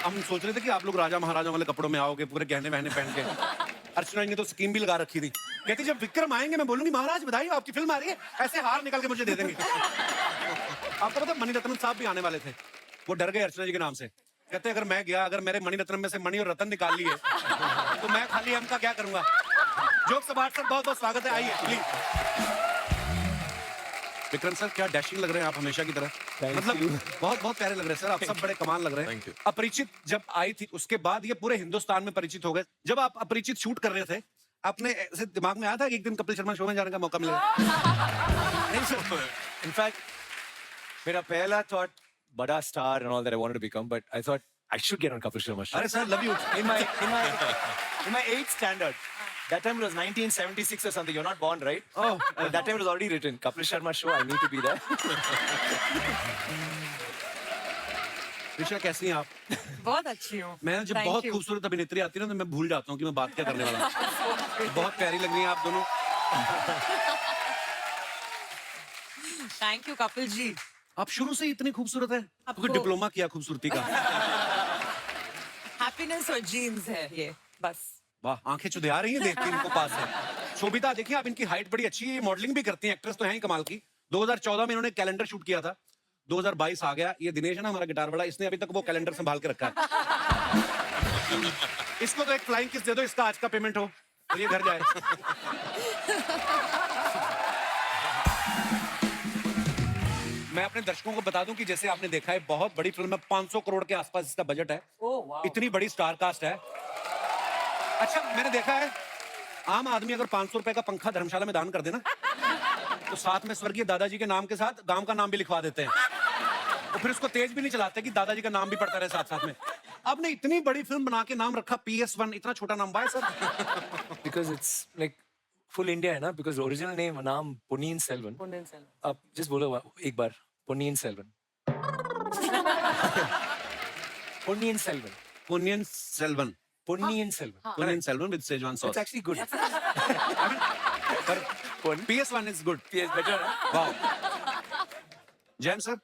हम सोच रहे थे कि आप लोग राजा महाराजा वाले कपड़ों में आओगे, पूरे गहने वहने पहन के। अर्चना जी ने तो स्कीम भी लगा रखी थी, कहती जब विक्रम आएंगे मैं बोलूंगी महाराज बधाई आपकी फिल्म आ रही है, ऐसे हार निकाल के मुझे दे देंगे। आपको पता मणिरत्नम साहब भी आने वाले थे, वो डर गए अर्चना जी के नाम से, कहते अगर मैं गया, अगर मेरे मणिरत्नम में से मणि और रतन निकाल लिए तो मैं खाली एम का क्या करूंगा। जोक सबाट सर बहुत बहुत स्वागत है, आइए प्लीज। विक्रम सर क्या डैशिंग लग रहे हैं आप हमेशा की तरह, मतलब बहुत बहुत प्यारे लग रहे हैं सर, आप सब बड़े कमाल लग रहे हैं। Thank you. अपरिचित जब आई थी उसके बाद ये पूरे हिंदुस्तान में परिचित हो गए। जब आप अपरिचित शूट कर रहे थे अपने ऐसे दिमाग में आया था कि एक दिन कपिल शर्मा शो में जाने का मौका मिलेगा? नहीं सर, इनफैक्ट मेरा पहला थॉट बड़ा star and all that I wanted to become, but I thought I should get on Kapil Sharma show. अरे sir love you. In my 8th standard, that time it was 1976 or something. You're not born, right? Oh. But that time it was already written. Kapil Sharma show. I need to be there. Risha कैसी हैं आप? बहुत अच्छी हूँ। मैं जब Thank बहुत you. खूबसूरत अभिनेत्री आती है ना तो मैं भूल जाता हूँ कि मैं बात क्या करने वाला हूँ। बहुत प्यारी लग रही हैं आप दोनों। Thank you Kapil ji. आप शुरू से ही इतनी खूबसूरत है, आपको आपको- डिप्लोमा किया खूबसूरती का। हैप्पीनेस और जीन्स है ये बस। वाह, आंखें चुदिया रही हैं देख के इनको पास है। शोभिता देखिए आप, इनकी हाइट बड़ी अच्छी है, मॉडलिंग भी करती हैं, एक्ट्रेस तो हैं ही कमाल की। 2014 में इन्होंने कैलेंडर शूट किया था, 2022 आ गया। ये दिनेश है ना हमारा गिटार वाला, इसने अभी तक वो कैलेंडर संभाल के रखा है। इसको तो एक फ्लाइंग किस दे दो, इसका आज का पेमेंट हो और ये घर जाए। मैं अपने दर्शकों को बता दूं कि जैसे आपने देखा है बहुत बड़ी फिल्म है, 500 करोड़ के आसपास इसका बजट है। इतनी बड़ी स्टार कास्ट है। अच्छा मैंने देखा है आम आदमी अगर 500 रुपए का पंखा धर्मशाला में दान कर देना तो साथ में स्वर्गीय दादाजी के नाम के साथ गांव का नाम भी लिखवा देते हैं, तो फिर उसको तेज भी नहीं चलाते कि दादाजी का नाम भी पड़ता रहे साथ साथ में। आपने इतनी बड़ी फिल्म बना के नाम रखा PS1, इतना छोटा नाम by sir. Because it's like full India है ना, because original name नाम पुनीन सेल्वन। आप just बोलो एक बार पुनीन Selvan. पुनीन Selvan. Ponniyin Selvan. पुनीन Selvan. Ponniyin Selvan with Szechuan sauce. It's actually good. But PS1 is good. Yes, better. Wow. Jam sir,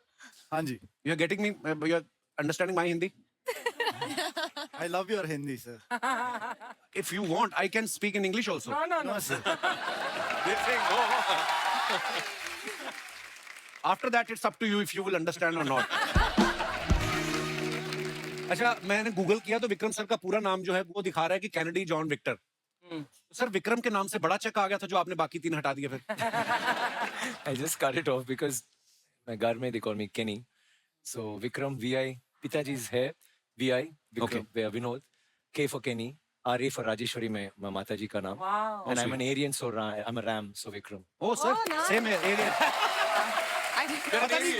हाँ जी, you are getting me, you are understanding my Hindi. I love your Hindi, sir. If you want, I can speak in English also. No, sir. After that, it's up to you if you will understand or not. अच्छा मैंने Google किया तो Vikram sir का पूरा नाम जो है वो दिखा रहा है कि Kennedy John Victor. Sir Vikram के नाम से बड़ा चेक आ गया था जो आपने बाकी 3 हटा दिए फिर। I just cut it off because my घर में they call me Kenny. So Vikram VI, पिताजी's है VI, Vikram Vinod, K for Kenny, RA for Rajeshwari में माता जी का नाम। Wow. And I'm an Aryan, so I'm a Ram, so Vikram. Oh sir nice. Same है एरियन। पता नहीं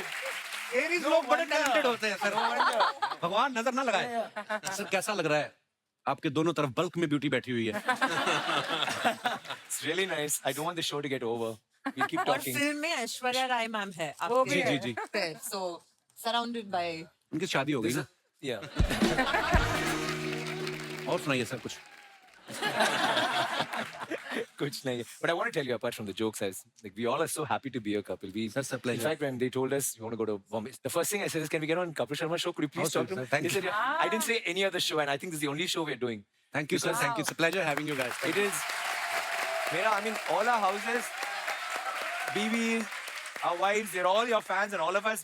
Aries लोग बड़े टैलेंटेड होते हैं सर, भगवान नजर ना लगाए। सर कैसा लग रहा है आपके दोनों तरफ बल्क में ब्यूटी बैठी हुई है? It's really nice. I don't want the show to get over. We'll keep और talking. फिल्म में ऐश्वर्या राय मैम है। जी जी जी, सो सराउंडेड बाय। उनकी शादी हो गई ना। Yeah. और सुनाइए सर कुछ। कुछ नहीं. But I want to tell you, apart from the jokes, like we all are so happy to be a couple. That's a pleasure. In fact, when they told us you want to go to Bombay, the first thing I said is, "Can we get on Kapil Sharma show? Could you please Oh, talk to sir, me?" thank They you. said, "Yeah." I didn't say any other show, and I think this is the only show we're doing. Thank you sir, thank you, it's a pleasure having you guys. It is. I mean, all our houses, BBs, our wives, they're all your fans, and all of us,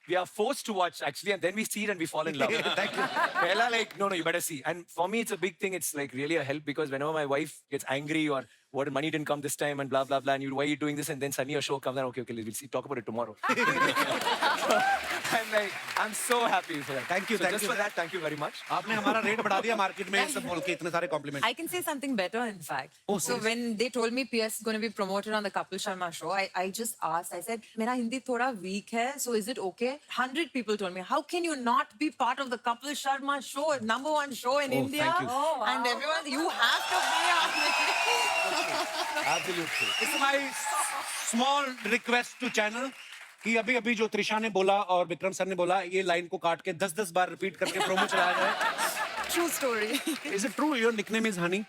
we are forced to watch actually, and then we see it and we fall in love. Thank you. Pehla, like, no, you better see. And for me, it's a big thing. It's like really a help because whenever my wife gets angry or what money didn't come this time and blah blah blah, and why are you doing this? And then suddenly a show comes and okay, we'll see, talk about it tomorrow. I'm like, I'm so happy for that. Thank you, So thank just you. for that, thank you very much. आपने हमारा rate बढ़ा दिया market में सब बोल के, इतने सारे complement. I can say something better, in fact. Oh, So serious? when they told me PS is going to be promoted on the Kapil Sharma show, I just asked. I said, "मेरा हिंदी थोड़ा weak है, so is it okay?" 100 people told me, "How can you not be part of the Kapil Sharma show, #1 show in Oh, India?" thank you. And everyone, you have to be on it. Absolutely. It's my small request to channel कि अभी अभी जो त्रिशा ने बोला और Vikram sir ने बोला ये लाइन को काट के 10-10 बार रिपीट करके प्रोमो चलाया जाए। True story. Is it true your nickname is Honey?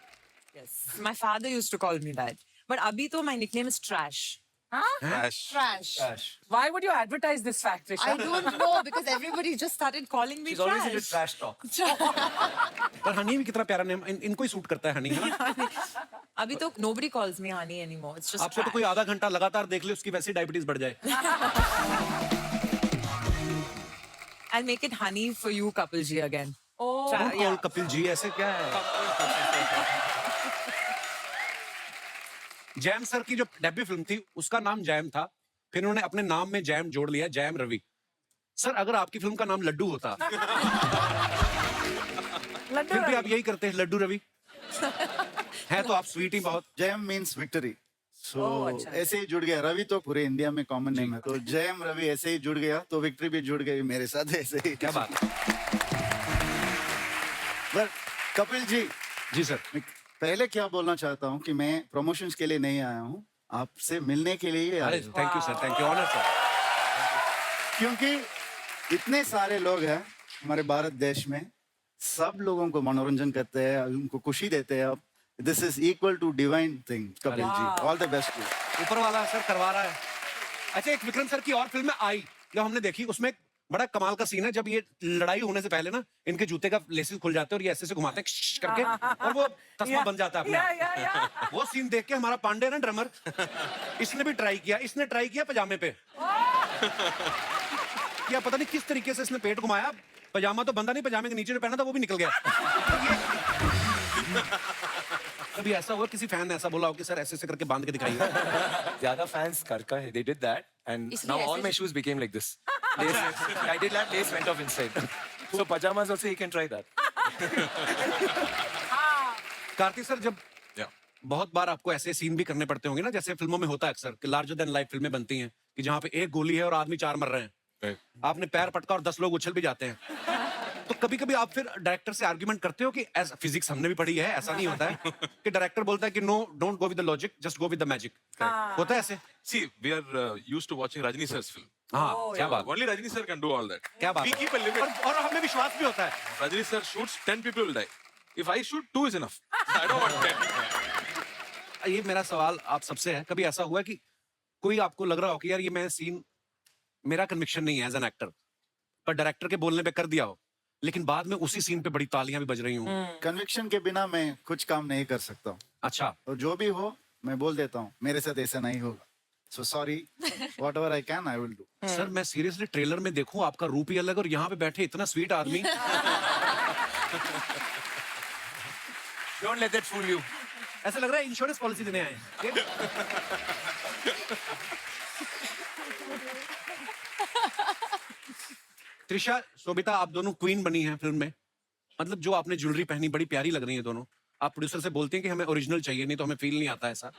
Yes. My father used to call me that. But abhi to my nickname is Trash. Trash. Trash. Why would you advertise this fact, Trisha? I don't know because everybody just started calling me She's always into trash talk. पर हनी भी कितना प्यारा name, इनको ही suit करता है हनी, है ना? अभी तो nobody calls me honey anymore. It's just आपको तो कोई आधा घंटा लगातार देख ले, उसकी वैसी डायबिटीज बढ़ जाए. I'll make it honey for you, Kapil ji again. Don't call Kapil ji, ऐसे क्या है? जैम सर की जो डेब्यू फिल्म थी उसका नाम जैम था, फिर उन्होंने अपने नाम में जैम जोड़ लिया, जैम रवि. सर अगर आपकी फिल्म का नाम लड्डू होता फिर भी आप यही करते हैं, लड्डू रवि. है तो आप स्वीट ही बहुत. Jam means victory. सो अच्छा. ऐसे ही जुड़ गया. रवि तो पूरे इंडिया में कॉमन नेम है, तो जैम रवि ऐसे ही जुड़ गया, तो विक्ट्री भी जुड़ गई मेरे साथ ऐसे ही. क्या बात है. पर कपिल जी, जी सर. मैं पहले क्या बोलना चाहता हूँ कि मैं प्रमोशंस के लिए नहीं आया हूँ, आपसे मिलने के लिए अरे आया हूँ. Thank you sir, thank you, honour sir. क्योंकि इतने सारे लोग हैं हमारे भारत देश में, सब लोगों को मनोरंजन करते हैं, उनको खुशी देते हैं. This is equal to divine thing. Kapil ji, all the best. ऊपर वाला सर करवा रहा है. अच्छा, एक विक्रम सर की और फिल्म में आई, जब हमने देखी, उसमें एक बड़ा कमाल का सीन है, जब ये लड़ाई होने से पहले ना इनके जूते का लेसेस खुल जाते हैं और ये ऐसे से घुमाते हैं श्श करके, और वो तस्मा बन जाता है अपने आप. वो सीन देख के हमारा पांडे ना ड्रमर, इसने भी ट्राई किया, इसने ट्राई किया पजामे पे. या पता नहीं किस तरीके से इसने पेट घुमाया, पजामा तो बंदा नहीं, पजामे के नीचे जो पहना था वो भी निकल गया. कभी ऐसा हुआ किसी फैन ने ऐसा बोला हो कि सर ऐसे ऐसे करके बांध के दिखाइए? ज्यादा fans करका है. They did that, and now all my shoes became like this. I did that. Lace went off inside. So pajamas also you can try that. Kartik sir, जब Yeah. बहुत बार आपको ऐसे सीन भी करने पड़ते होंगे ना, जैसे फिल्मों में होता है अक्सर कि लार्जर देन लाइफ फिल्में बनती हैं कि जहाँ पे एक गोली है और आदमी 4 मर रहे हैं. Right. आपने पैर पटका और 10 लोग उछल भी जाते हैं. तो कभी कभी आप फिर डायरेक्टर से आर्ग्यूमेंट करते हो कि ऐसा, फिजिक्स हमने भी पढ़ी है, ऐसा नहीं होता है कि डायरेक्टर बोलता है कि no, don't go with the logic, just go with the magic. होता है ऐसे? See, we are used to watching Rajini sir's film. हाँ, क्या बात. Only Rajini sir can do all that. क्या बात We है. keep a limit. और हमें विश्वास भी होता है. Rajini sir shoots, 10 people will die. If I shoot, 2 is enough. I don't want 10. ये मेरा सवाल आप सबसे है, कभी ऐसा हुआ कि कोई आपको लग रहा हो कि यार ये मैं सीन, मेरा कन्विक्शन नहीं है एज एन एक्टर, पर डायरेक्टर के बोलने पे कर दिया हो, लेकिन बाद में उसी सीन पे बड़ी तालियां भी बज रही हूँ? कन्विक्शन के बिना मैं कुछ काम नहीं कर सकता हूँ. अच्छा. और जो भी हो मैं बोल देता हूँ, मेरे साथ ऐसा नहीं होगा. So sorry, what ever I can I will do. Sir मैं सीरियसली ट्रेलर में देखूं आपका रूप ही अलग और यहाँ पे बैठे इतना स्वीट आदमी. Don't let that fool you. ऐसा लग रहा है इंश्योरेंस पॉलिसी देने आए हैं. त्रिशा, शोभिता, आप दोनों क्वीन बनी हैं फिल्म में. मतलब जो आपने ज्वेलरी पहनी बड़ी प्यारी लग रही है दोनों. आप प्रोड्यूसर से बोलते हैं कि हमें ओरिजिनल चाहिए, नहीं तो हमें फील नहीं आता ऐसा.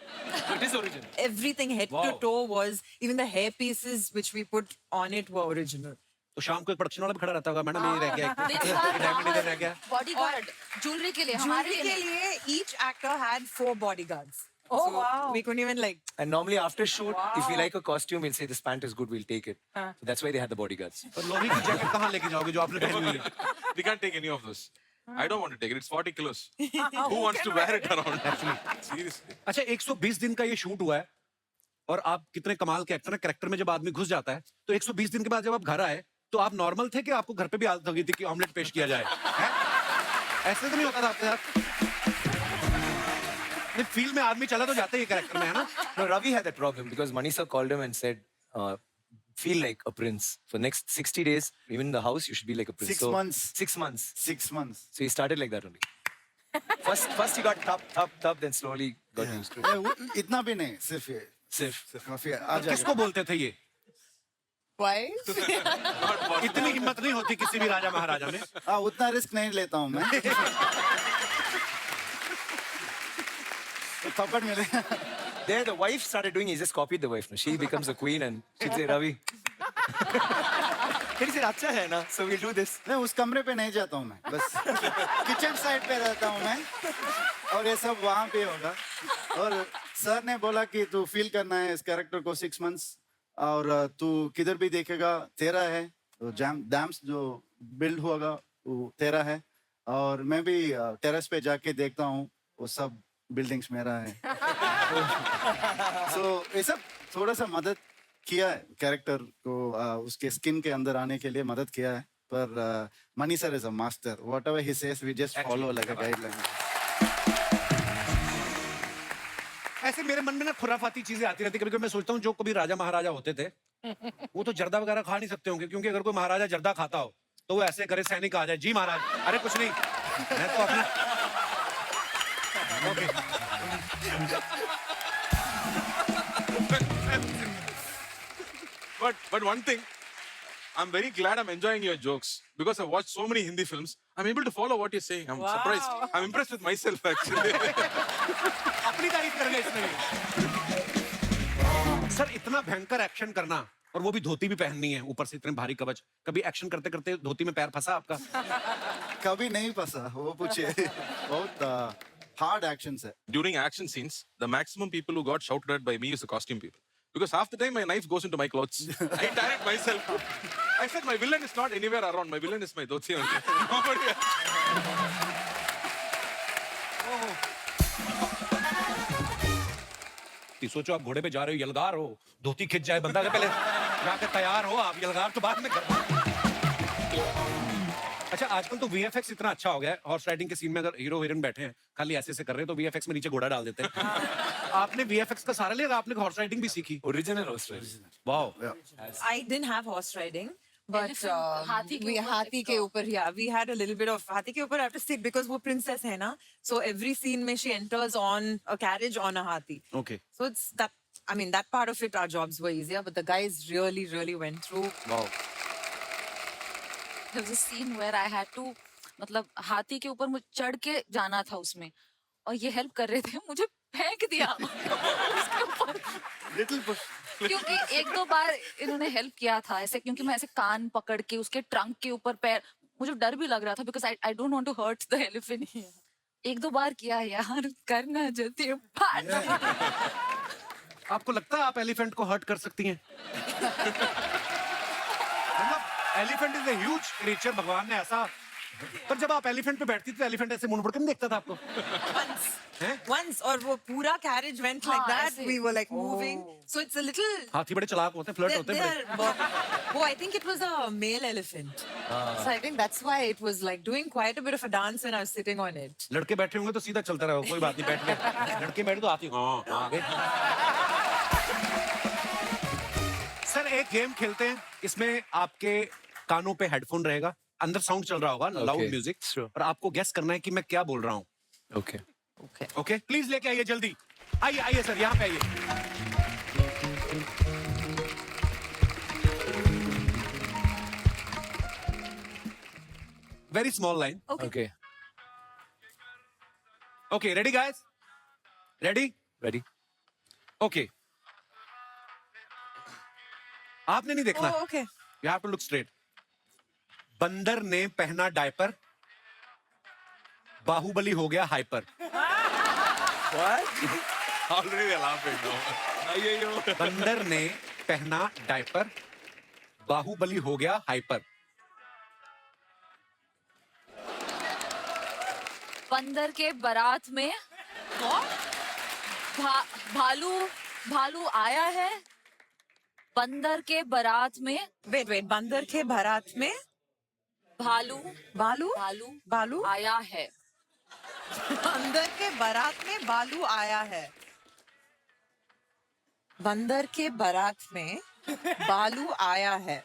It is original. Everything head to toe was, even the hair pieces which we put on it were original. तो शाम को एक प्रोडक्शन वाला भी खड़ा रहता होगा, मैडम ये रह गया, ये डायमंड इधर रह गया. बॉडीगार्ड ज्वेलरी के लिए हमारे Jewelry के लिए each actor had 4 bodyguards. Oh, So wow. we couldn't even like. And normally after shoot, if we like a costume, we'll say this pant is good, we'll take it. So that's why they had the bodyguards. और लोही की jacket कहाँ लेके जाओगे जो आपने पहनी हुई है? We can't take any of this. I don't want to take it. It's 40 kilos. Who wants to wear it around? Actually, seriously. अच्छा, 120 दिन का ये शूट हुआ है और आप कितने कमाल के एक्टर हैं. कैरेक्टर में जब आदमी घुस जाता है तो 120 दिन के बाद जब आप घर आए तो आप नॉर्मल थे कि आपको घर पे भी आदत हो गई थी कि ऑमलेट पेश किया जाए? हैं? ऐसे तो नहीं होता था आपके साथ? नहीं, फील में आदमी चला तो जाता है ये कैरेक्टर में, है ना? No, Ravi had that problem because Manisa called him and said, feel like a prince. For next 60 days, even in the house, you should be like a prince. 6 months. 6 months. 6 months. So he started like that only. First he got tough, then slowly got used to it. इतना भी नहीं, सिर्फ ये. Sif. काफी आ किसको जाएगा. बोलते थे ये? Why? इतनी हिम्मत नहीं होती किसी भी राजा महाराजा में. हाँ, उतना रिस्क नहीं लेता हूँ मैं. तो थप्पड़ मिलेगा. There the wife started doing, he just copied the wife. No? She becomes a queen and she'd say, Ravi. Then he said, अच्छा है ना, so we'll do this. नहीं, उस कमरे पे नहीं जाता हूँ मैं, बस किचन साइड पे रहता हूँ मैं, और ये सब वहाँ पे होगा. और सर ने बोला कि तू फील करना है इस कैरेक्टर को 6 months, और तू किधर भी देखेगा तेरा है. तो डैम्स जो बिल्ड होगा वो तेरा है, और मैं भी टेरेस पे जाके देखता हूँ वो सब बिल्डिंग्स मेरा है. सो ये सब थोड़ा सा मदद किया है कैरेक्टर को उसके स्किन के अंदर आने के लिए मदद किया है, पर Mani sir is a master, whatever he says we just follow like a guideline. ऐसे मेरे मन में ना खुराफाती चीजें आती रहती, कभी कभी मैं सोचता हूँ जो कभी राजा महाराजा होते थे वो तो जर्दा वगैरह खा नहीं सकते होंगे, क्योंकि अगर कोई महाराजा जर्दा खाता हो तो वो ऐसे करे, सैनिक आ जाए, जी महाराज, अरे कुछ नहीं, मैं तो अपना okay. But one thing, I'm very glad I'm enjoying your jokes because I've watched so many Hindi films. I'm able to follow what you're saying. I'm surprised. I'm impressed with myself actually. अपनी तारीफ कर गए इसमें। Sir इतना भयंकर action करना और वो भी धोती भी पहननी है, ऊपर से इतने भारी कवच, कभी एक्शन करते करते धोती में पैर फंसा आपका? कभी नहीं फंसा, वो पूछे। बहुत हार्ड एक्शन है। During action scenes, the maximum people who got shouted at by me is the costume people. Because half the time my knife goes into my clothes. I tie it myself. I said my villain is not anywhere around. My villain is my dhoti only. Nobody else. सोचो आप घोड़े पे जा रहे हो, यलगार हो, धोती खिंच जाए बंदा, के पहले जाकर तैयार हो आप, यलगार तो बाद में कर। अच्छा आजकल तो वीएफएक्स इतना अच्छा हो गया है, हॉर्स राइडिंग के सीन में अगर हीरो हीरोइन बैठे हैं खाली ऐसे से कर रहे हैं तो वीएफएक्स में नीचे घोड़ा डाल देते हैं। आपने वीएफएक्स का सारा लिया, आपने हॉर्स राइडिंग भी सीखी? Original horse riding. Wow. I didn't have horse riding, but Elephant, हाथी के we ऊपर हाथी के ऊपर, yeah, we had a little bit of हाथी के ऊपर. I have to sit because वो princess है ना, so every scene में she enters on a carriage on a हाथी. Okay So it's that. I mean, that part of it, our jobs were easier, but the guys really went through. Wow. There was a scene where I had to, मतलब हाथी के ऊपर मुझे चढ़ के जाना था उसमें, और ये हेल्प कर रहे थे, मुझे फेंक दिया उसके ऊपर। Little push. क्योंकि एक दो बार इन्होंने हेल्प किया था ऐसे, क्योंकि मैं ऐसे कान पकड़ के उसके ट्रंक के ऊपर पैर, मुझे डर भी लग रहा था because I don't want to hurt the elephant. एक दो बार किया यार, करना जल्दी फाड़। आपको लगता है आप एलिफेंट को हर्ट कर सकती हैं? मतलब elephant is a huge creature, भगवान ने ऐसा, पर जब आप एलिफेंट पे बैठती थी तो एलिफेंट ऐसे मुंह मुड़ के नहीं देखता था आपको? Once, और वो पूरा carriage went like हाँ, that. ऐसे। We were like moving, so it's a little. हाथी बड़े चालाक होते हैं, फ्लर्ट होते हैं बड़े। Oh, I think it was a male elephant. So I think that's why it was like doing quite a bit of a dance when I was sitting on it. लड़के बैठे होंगे तो सीधा चलता रहो, कोई बात नहीं, बैठ गए। लड़के बैठे तो हाथी आगे। सर एक गेम खेलते हैं, इसमें आपके कानों पे हेडफोन रहेगा, अंदर साउंड चल रहा होगा, लाउड Okay, म्यूजिक, sure. और आपको गेस करना है कि मैं क्या बोल रहा हूँ। Okay. ओके प्लीज लेके आइए जल्दी, आइए आइए सर, यहाँ पे आइए। Very small line. Okay. Okay ready guys, ready? Ready? Okay आपने नहीं देखना, Oh, okay. You have to look straight. बंदर ने पहना डायपर, बाहुबली हो गया hyper. Already they're laughing now. बंदर ने पहना डायपर, बाहुबली हो गया हाइपर। बंदर के बारात में भालू आया है। बंदर के बारात में Wait. बंदर के बारात में भालू बालू आया है। बंदर के बारात में बालू आया है। बंदर के बारात में बालू आया है।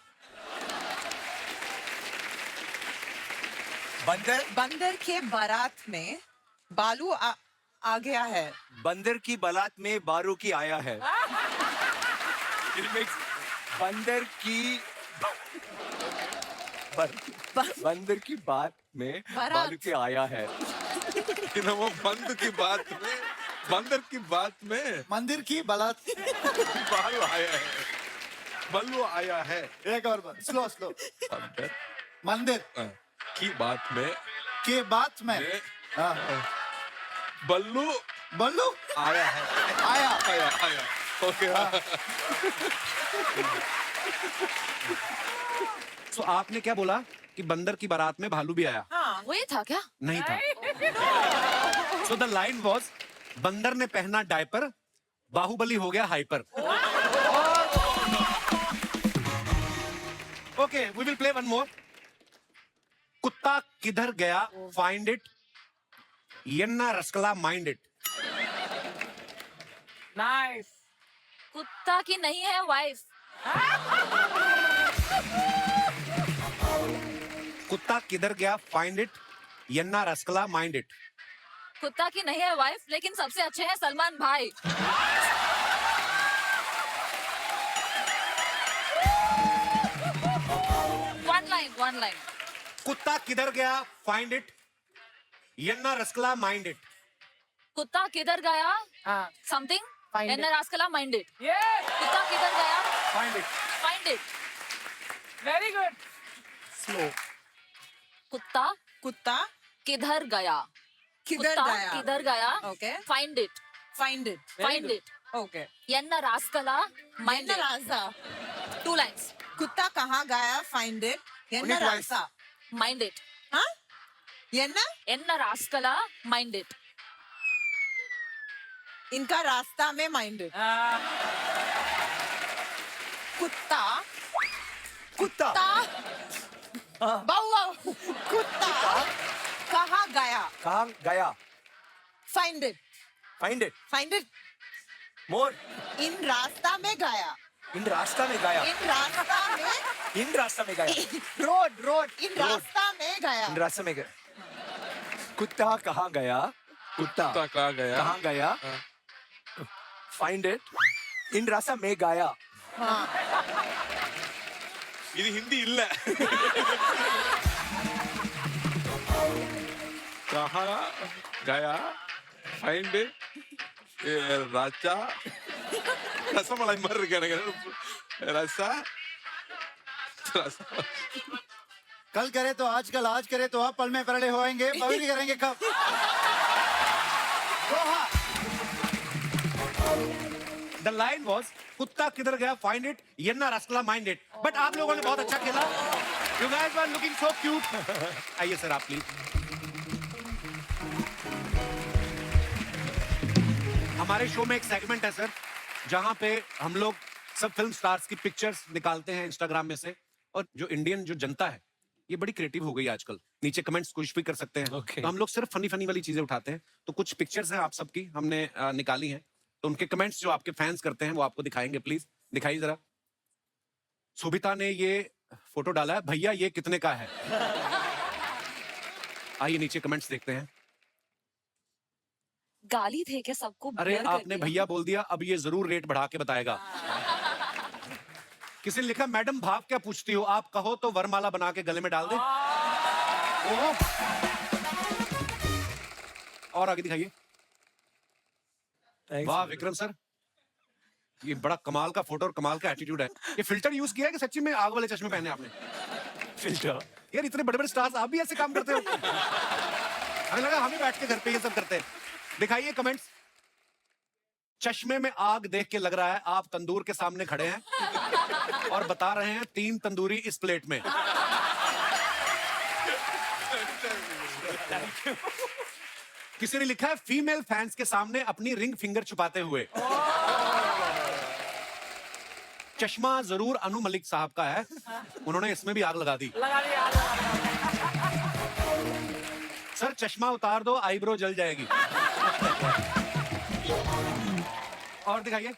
बंदर के बारात में बालू आ गया है। बंदर की बारात में बारू की आया है। It makes बंदर की बात में बारात। बालू की आया है। You know, वो बंदर की बात में मंदिर की बारात। बालू आया है। बल्लू आया है। एक और बार, स्लो। बंदर मंदिर की बात में के बात में हाँ। बल्लू बल्लू आया है। आया। ओके तो आपने क्या बोला कि बंदर की बारात में भालू भी आया? हाँ, वही था क्या? नहीं था। सो द लाइन वाज, बंदर ने पहना डायपर, बाहुबली हो गया hyper. Okay, we will play one more. कुत्ता किधर गया? Find it. Yenna Raskala, mind it. Nice. कुत्ता की नहीं है वाइफ. कुत्ता किधर गया? Find it. Yenna Raskala, mind it. कुत्ता की नहीं है वाइफ, लेकिन सबसे अच्छे हैं सलमान भाई. One line. कुत्ता किधर गया? Find it. Yenna Raskala, mind it. कुत्ता किधर गया? Something. Find Enna it. Raskala, mind it. Yes. कुत्ता किधर गया? Find it. Find it. Very good. Slow. कुत्ता Kutta किधर गया? किधर कुत्ता गया? किधर गया? Okay. Find it. Find it. Find it. Okay. Enna Raskala, mind Yenna it. Rasa. 2 lines. कुत्ता कहाँ गया? Find it. Yenna Only twice. Rasa. Mind it. हाँ? Yenna? Enna Raskala, mind it. इनका रास्ता में mind it. कुत्ता कुत्ता. बाऊ कुत्ता कहाँ गया? कहाँ गया? Find it. Find it. Find it. More. इन रास्ता में गया. इन रास्ता में गया. इन रास्ता में इन रास्ता में गया. रोड इन रास्ता में गया. इन रास्ते में गया. कुत्ता कहाँ गया? कुत्ता कुत्ता कहाँ गया? कहाँ गया? Find it. इन रास्ता में गया. இது ஹிந்தி இல்ல. कहाँ गया? Find it. ராஜா ரசமலை மாதிரி இருக்கு எனக்கு. ரசா कल करे तो आजकल, आज करे तो आप, पल में पलड़े होएंगे, पवित्र करेंगे कब? The line was कुत्ता किधर गया? Find it. Yenna Raskala, mind it. But आप लोगों ने बहुत अच्छा खेला. You guys were looking so cute. आइए सर आप प्लीज. हमारे शो में एक सेगमेंट है सर, जहां पे हम लोग सब फिल्म स्टार्स की पिक्चर्स निकालते हैं इंस्टाग्राम में से. और जो इंडियन जो जनता है ये बड़ी क्रिएटिव हो गई है आजकल. नीचे कमेंट्स कुछ भी कर सकते हैं. Okay. तो हम लोग सिर्फ फनी वाली चीजें उठाते हैं. तो कुछ पिक्चर्स हैं आप सबकी हमने निकाली हैं. तो उनके कमेंट्स जो आपके फैंस करते हैं वो आपको दिखाएंगे. प्लीज दिखाइए जरा. सुभिता ने ये फोटो डाला है, भैया ये कितने का है? आइए नीचे कमेंट्स देखते हैं. गाली थे क्या सबको? अरे blur कर आपने दिया? भैया बोल दिया, अब ये जरूर रेट बढ़ा के बताएगा. किसी ने लिखा मैडम भाव क्या पूछती हो, आप कहो तो वरमाला बना के गले में डाल दे. ओह. और आगे दिखाइए. Thanks. वाह विक्रम सर, ये बड़ा कमाल का फोटो और कमाल का एटीट्यूड है. ये फिल्टर यूज किया है कि सच्ची में आग वाले चश्मे पहने आपने? Filter. यार इतने बड़े बड़े स्टार्स आप भी ऐसे काम करते हो? हमें लगा हम ही बैठ के घर पे ये सब करते हैं. दिखाइए कमेंट्स. चश्मे में आग देख के लग रहा है आप तंदूर के सामने खड़े हैं और बता रहे हैं 3 तंदूरी इस प्लेट में. किसी ने लिखा है फीमेल फैंस के सामने अपनी रिंग फिंगर छुपाते हुए. चश्मा जरूर अनु मलिक साहब का है, उन्होंने इसमें भी आग लगा दी. सर चश्मा उतार दो, आईब्रो जल जाएगी. और दिखाइए.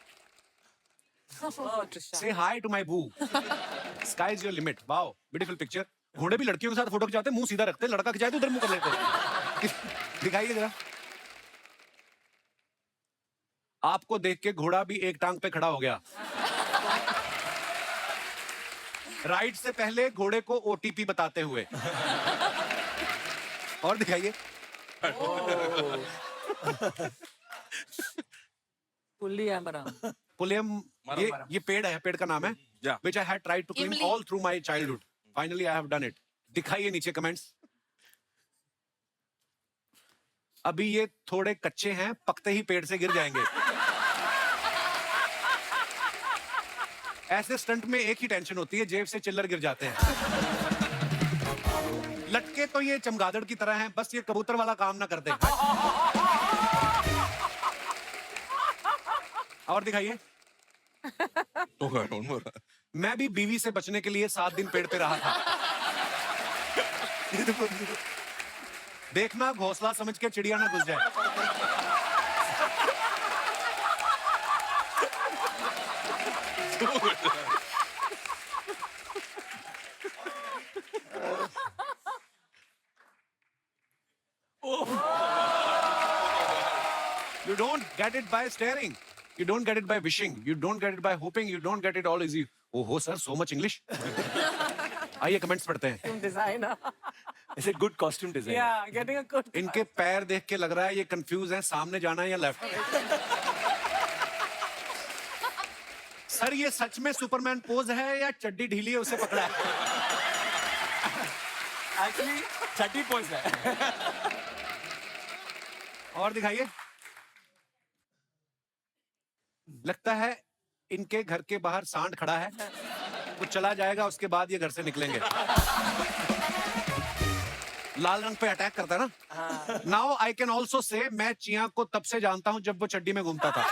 से हाई टू माई बू. Sky is your limit. Wow beautiful picture. घोड़े भी लड़कियों के साथ फोटो खिंचाते मुंह सीधा रखते, लड़का खिंचाए तो उधर मुंह कर लेते. दिखाइए जरा. आपको देख के घोड़ा भी एक टांग पे खड़ा हो गया. राइड से पहले घोड़े को ओटीपी बताते हुए. और दिखाइए. पुलियम ये पेड़ है, पेड़ का नाम है. Yeah. Which I had tried to climb इमली. all through my childhood. Finally I have done it. दिखाइए नीचे कमेंट्स. अभी ये थोड़े कच्चे हैं, पकते ही पेड़ से गिर जाएंगे. ऐसे स्टंट में एक ही टेंशन होती है, जेब से चिल्लर गिर जाते हैं. लटके तो ये चमगादड़ की तरह हैं, बस ये कबूतर वाला काम ना करते. और दिखाइए. Oh God, one more. मैं भी बीवी से बचने के लिए 7 दिन पेड़ पे रहा था। देखना घोंसला समझ के चिड़िया ना घुस जाए। You don't get it by staring. You don't get it by wishing. You don't get it by hoping. You don't get it all easy. Oh ho, sir, so much English. आइए कमेंट्स पढ़ते हैं। Designer. Is it good costume design? Yeah, getting a good. इनके पैर देख के लग रहा है ये कंफ्यूज हैं, सामने जाना है या लेफ्ट। सर ये सच में सुपरमैन पोज है या चड्डी ढीली है उसे पकड़ा है? Actually, चड्डी pose है। और दिखाइए। लगता है इनके घर के बाहर सांड खड़ा है, वो चला जाएगा उसके बाद ये घर से निकलेंगे। लाल रंग पे अटैक करता है ना। Now I can also say मैं चिया को तब से जानता हूं जब वो चड्डी में घूमता था।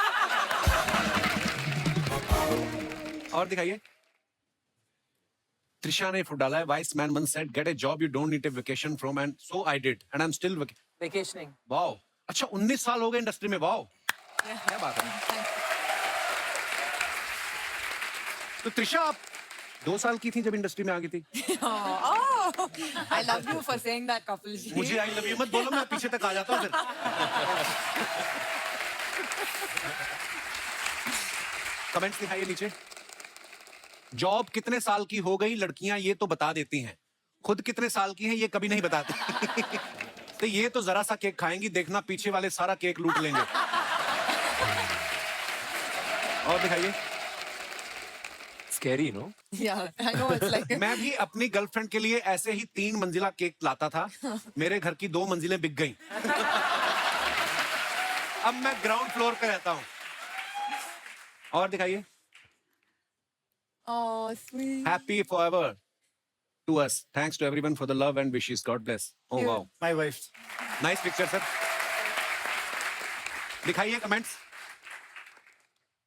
और दिखाइए। त्रिशा ने फुट डाला है। Vice man once said get a job you don't need a vacation from and so I did and I'm still Vacationing. Wow. अच्छा 19 साल हो गए इंडस्ट्री में। वाओ क्या बात है। तो त्रिशा आप 2 साल की थी जब इंडस्ट्री में आ गई थी। Oh, I love you for saying that, couple. मुझे आई लव यू मत बोलो, मैं पीछे तक आ जाता हूँ फिर। कमेंट्स दिखाइए नीचे। जॉब कितने साल की हो गई लड़कियां ये तो बता देती हैं, खुद कितने साल की हैं ये कभी नहीं बताती। तो ये तो जरा सा केक खाएंगी, देखना पीछे वाले सारा केक लूट लेंगे। और दिखाइए। Scary, no? Yeah, I know it's like. मैं भी अपनी गर्लफ्रेंड के लिए ऐसे ही 3 मंजिला केक लाता था, मेरे घर की 2 मंजिलें बिक गईं। अब मैं ग्राउंड फ्लोर पे रहता हूँ। और दिखाइए। Oh, sweet. Happy forever to us. Thanks to everyone for the love and wishes. God bless. Oh wow. My wife. Nice picture, sir. दिखाइए कमेंट्स।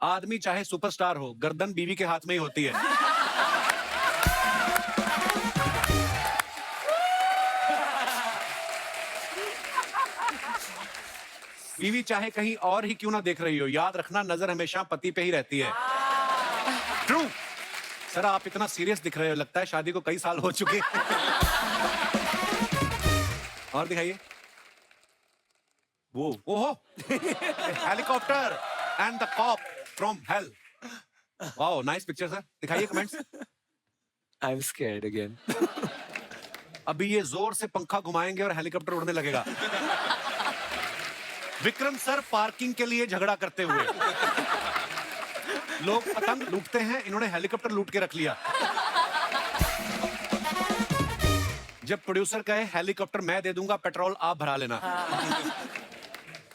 आदमी चाहे सुपरस्टार हो, गर्दन बीवी के हाथ में ही होती है। बीवी चाहे कहीं और ही क्यों ना देख रही हो, याद रखना नजर हमेशा पति पे ही रहती है। ट्रू। सर आप इतना सीरियस दिख रहे हो, लगता है शादी को कई साल हो चुके। और दिखाइए। वो ओहो helicopter and the cop from hell. Wow nice picture sir. दिखाइए कमेंट्स। I'm scared again. अभी ये जोर से पंखा घुमाएंगे और हेलीकॉप्टर उड़ने लगेगा। विक्रम सर पार्किंग के लिए झगड़ा करते हुए। लोग पतंग लूटते हैं, इन्होंने हेलीकॉप्टर लूट के रख लिया। जब प्रोड्यूसर कहे हेलीकॉप्टर मैं दे दूंगा, पेट्रोल आप भरा लेना।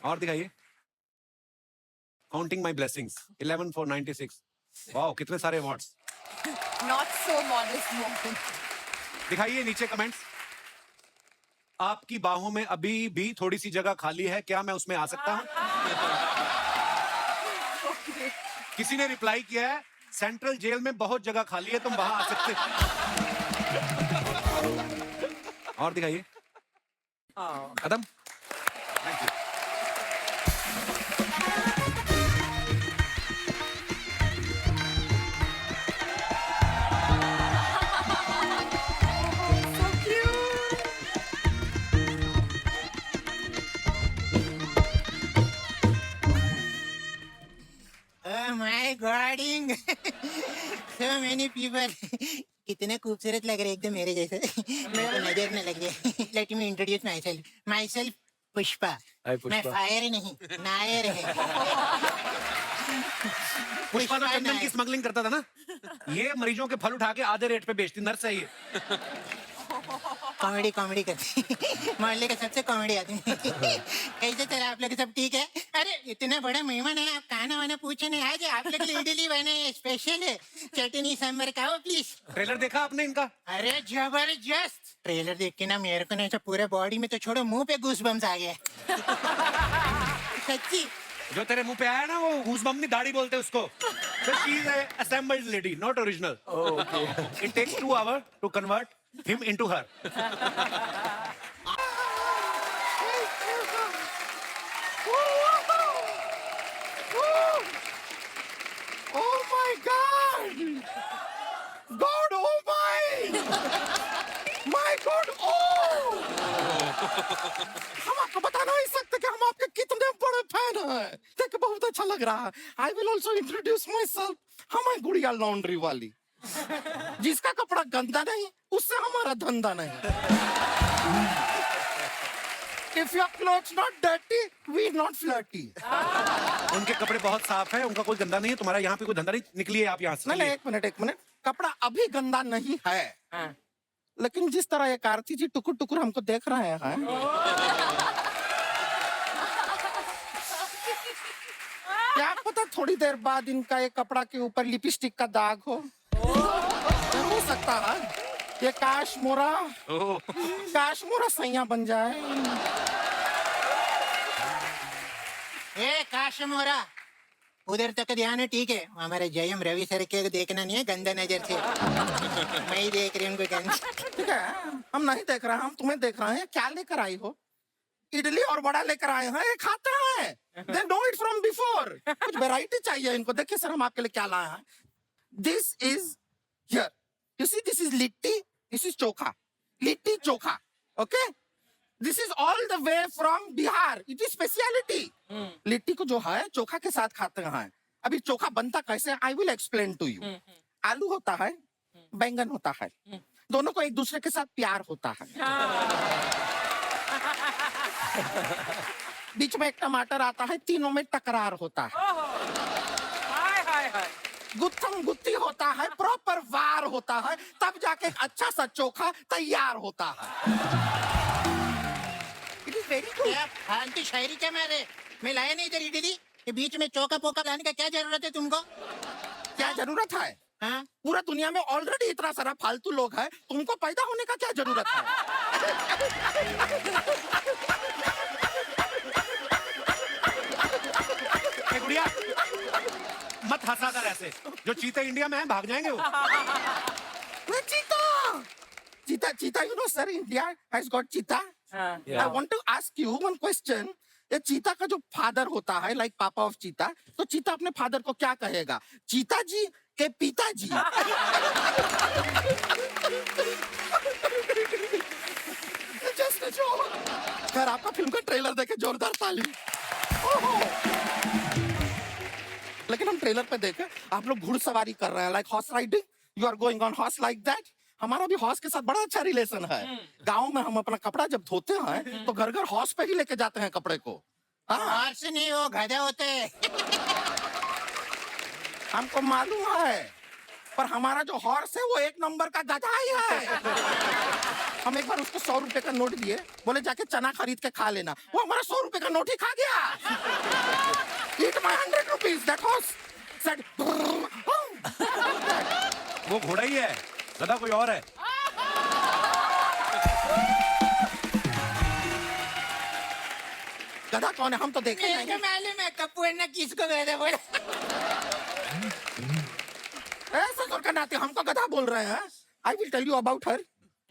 और दिखाइए। Counting my blessings 11 for 96। Wow कितने सारे awards. Not so modest moment. दिखाइए नीचे कमेंट्स। आपकी बाहों में अभी भी थोड़ी सी जगह खाली है, क्या मैं उसमें आ सकता हूं? किसी ने रिप्लाई किया है सेंट्रल जेल में बहुत जगह खाली है, तुम वहां आ सकते। और दिखाइए। खत्म। Thank you. So cute. Oh my God! So many people. कितने खूबसूरत लग रहे एकदम मेरे जैसे। मेरे को नजर न लग जाए। Let me introduce myself. Myself Pushpa. Hi, Pushpa. मैं फायर नहीं, नायर है। पुष्पा तो चंदन की नायर। स्मगलिंग करता था ना, ये मरीजों के फल उठा के आधे रेट पे बेचती, नर्स है ये। कॉमेडी करती। मोहल्ले का सबसे कॉमेडी आदमी। कैसे चला आप लोग, सब ठीक है? अरे इतना बड़ा मेहमान है, आप खाना वाना पूछे नहीं। आज आप लोग के लिए इडली बने स्पेशल है, चटनी सांभर खाओ प्लीज। ट्रेलर देखा आपने इनका? अरे जबरदस्त। ट्रेलर देख के ना मेरे को नहीं तो पूरे बॉडी में तो छोड़ो मुंह पे गूज़बम्स आ गए। सच्ची। जो तेरे मुंह पे आया ना वो गूज़बम्प नहीं, दाढ़ी बोलते उसको। So she is a assembled lady, not original. Oh, okay. It takes 2 hours to convert him into her. Oh my God! God, oh my! My God, oh! हम आपको बता नहीं सकते कि हम आपके कितने बड़े फैन हैं। देख के बहुत अच्छा लग रहा है। I will also introduce myself. हम हैं गुड़िया लॉन्ड्री वाली। जिसका कपड़ा गंदा नहीं, उससे हमारा धंधा नहीं। If your clothes not dirty, we not flirty. उनके कपड़े बहुत साफ हैं, उनका कोई गंदा नहीं है, तुम्हारा यहाँ पे कोई धंधा नहीं, निकलिए आप यहाँ से। नहीं, एक मिनट। कपड़ा अभी गंदा नहीं है। लेकिन जिस तरह ये कार्ती जी टुकुर टुकुर हमको देख रहे हैं, क्या पता थोड़ी देर बाद इनका ये कपड़ा के ऊपर लिपस्टिक का दाग हो सकता है ये काश्मोरा सैया बन जाए। ए काशमोरा, उधर तक ध्यान है, ठीक है? हमारे जयम रवि सर के देखना नहीं है गंदा नजर से। मैं ही देख रही हूँ उनको गंदा। ठीक है, हम नहीं देख रहे हैं, हम तुम्हें देख रहे हैं। क्या लेकर आई हो? इडली और वड़ा लेकर आए हैं, ये खाते हैं। They know it from before. कुछ वैरायटी चाहिए इनको। देखिए सर, हम आपके लिए क्या लाए हैं। This is here. You see, this is litti, this is chokha, litti chokha, okay? This is all the way from Bihar. It is speciality. Litti को जो है चोखा के साथ खाते हैं। अभी चोखा बनता कैसे? I will explain to you. आलू होता है, बैंगन होता है, दोनों को एक दूसरे के साथ प्यार होता है। बीच में एक टमाटर आता है, तीनों में टकरार होता है। गुत्थम गुत्ती होता है, प्रॉपर वार होता है, तब जाके एक अच्छा सा चोखा तैयार होता है। It is very good. क्या फालतू शायरी क्या मारे? मैं लाया नहीं इधर इडली। ये बीच में चौका पोका लाने का क्या जरूरत है तुमको? क्या जरूरत है? हाँ? पूरा दुनिया में ऑलरेडी इतना सारा फालतू लोग हैं, तुमको पैदा होने का क्या जरूरत है? ए गुड़िया, मत हंसा कर ऐसे। जो चीते इंडिया में हैं, भाग जाएंगे वो। Where cheetah? Cheetah, you know, sir, India has got cheetah. Yeah. I want to ask you one question. ये चीता का जो फादर होता है, लाइक पापा ऑफ चीता, तो चीता अपने फादर को क्या कहेगा? चीता जी के पिताजी। Just a joke. खैर, आपका फिल्म का ट्रेलर देखे जोरदार ताली। लेकिन हम ट्रेलर पे देखे आप लोग घुड़सवारी कर रहे हैं, like horse riding. You are going on horse like that. हमारा भी हॉर्स के साथ बड़ा अच्छा रिलेशन है। गांव में हम अपना कपड़ा जब धोते हैं तो घर घर हॉर्स पे ही लेके जाते हैं कपड़े को। हाँ, हॉर्स नहीं, वो गधा होते हैं। हमको मालूम है, पर हमारा जो हॉर्स है वो एक नंबर का गधा ही है। हम एक बार उसको 100 रुपए का नोट दिए, बोले जाके चना खरीद के खा लेना। वो हमारा 100 रुपए का नोट ही खा गया। Eat my 100 rupees. That horse said, वो घोड़ा ही है, गधा कोई और है। गधा कौन है? हम तो देखे मेरे नहीं। को मालूम है कप्पू अन्ना किसको गधा बोला। ससुर का नाते हमको गधा बोल रहे हैं। I will tell you about her.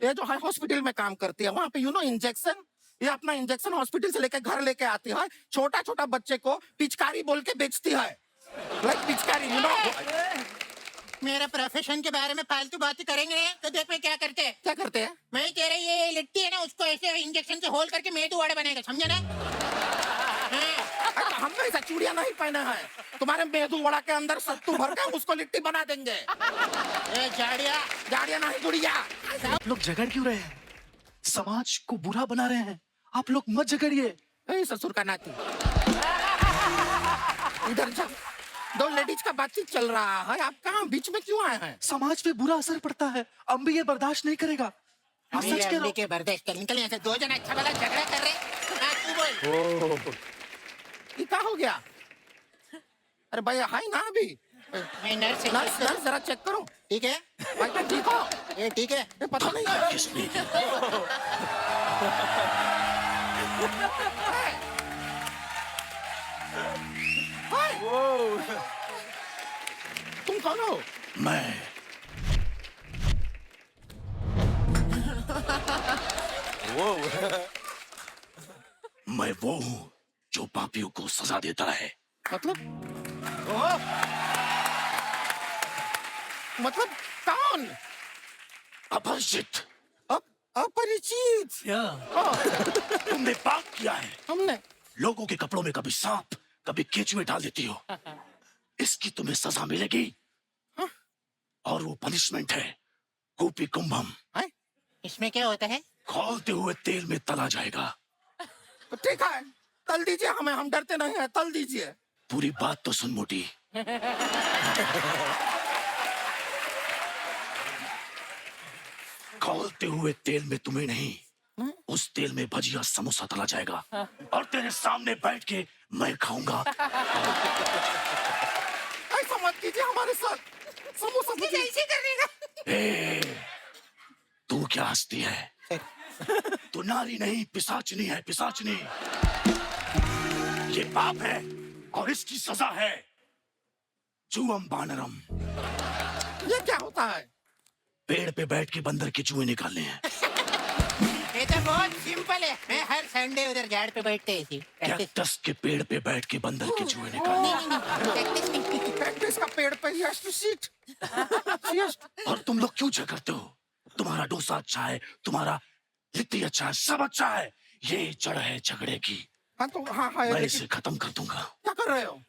ये जो है हॉस्पिटल में काम करती है, वहाँ पे यू नो इंजेक्शन, ये अपना इंजेक्शन हॉस्पिटल से लेके घर लेके आती है। छोटा छोटा बच्चे को पिचकारी बोल के बेचती है, लाइक पिचकारी, यू नो। मेरा प्रोफेशन के बारे में फालतू बातें करेंगे तो देख मैं क्या करते हैं। क्या करते हैं? मैं कह रही ये लिट्टी है ना, उसको ऐसे इंजेक्शन से होल करके मेदू वड़ा बनेगा, समझे ना? अच्छा, हमने ऐसा चूड़ियां नहीं पहने हैं, तुम्हारे मेदू वड़ा के अंदर सत्तू भर के उसको लिट्टी बना देंगे। ए जाड़िया, गाड़ियां नहीं गुड़िया। आप लोग झगड़ क्यों रहे हैं? समाज को बुरा बना रहे हैं। आप लोग मत झगड़िए। ए ससुर का नाती, इधर जा। दो लेडीज का बातचीत चल रहा है, आप कहाँ बीच में क्यों आए हैं? समाज पे बुरा असर पड़ता है। अम्बी ये बर्दाश्त नहीं करेगा। मैं सच कह रहा हूँ। के बर्दाश्त कर, निकल यहाँ से। दो जन अच्छा वाला झगड़ा कर रहे। हाँ, तू बोल। ये क्या हो गया? अरे भैया हाय ना अभी। मैं नर्स है। नर्स नर्स जरा चेक करो। ठीक है भाई तुम ठीक हो? ये ठीक है। ये पता नहीं कौन हो? मैं वो हूँ जो पापियों को सजा देता है। मतलब ओह! मतलब कौन? अपरिचित। अपरिचित। तुमने पाप किया है। हमने लोगों के कपड़ों में कभी सांप, कभी केचुए डाल देती हो। इसकी तुम्हें सजा मिलेगी। और वो पनिशमेंट है कूपी कुंभम। हाँ? इसमें क्या होता है? खौलते हुए तेल में तला जाएगा। तो ठीक है, तल दीजिए हमें, हम डरते नहीं हैं, तल दीजिए। पूरी बात तो सुन मोटी। खौलते हुए तेल में तुम्हें नहीं, उस तेल में भजिया समोसा तला जाएगा और तेरे सामने बैठ के मैं खाऊंगा। ऐसा मत कीजिए हमारे साथ, समोसा मुझे ऐसे करने का। तू क्या हंसती है? तू नारी नहीं, पिशाचनी है, पिशाचनी। ये पाप है और इसकी सजा है जुअम बानरम। ये क्या होता है? पेड़ पे बैठ के बंदर के जुए निकालने हैं। ये तो बहुत सिंपल है। मैं हर संडे उधर झाड़ पे बैठते ऐसी कैक्टस के पेड़ पे बैठ के बंदर के जुए निकालने हैं। कैक्टस का पेड़ पे यस टू सीट। और तुम लोग क्यों झगड़ते हो? तुम्हारा डोसा अच्छा है, तुम्हारा लिट्टी अच्छा है, सब अच्छा है। ये जड़ है झगड़े की। हाँ तो हाँ हाँ, मैं लेकिन इसे खत्म कर दूंगा। क्या कर रहे हो?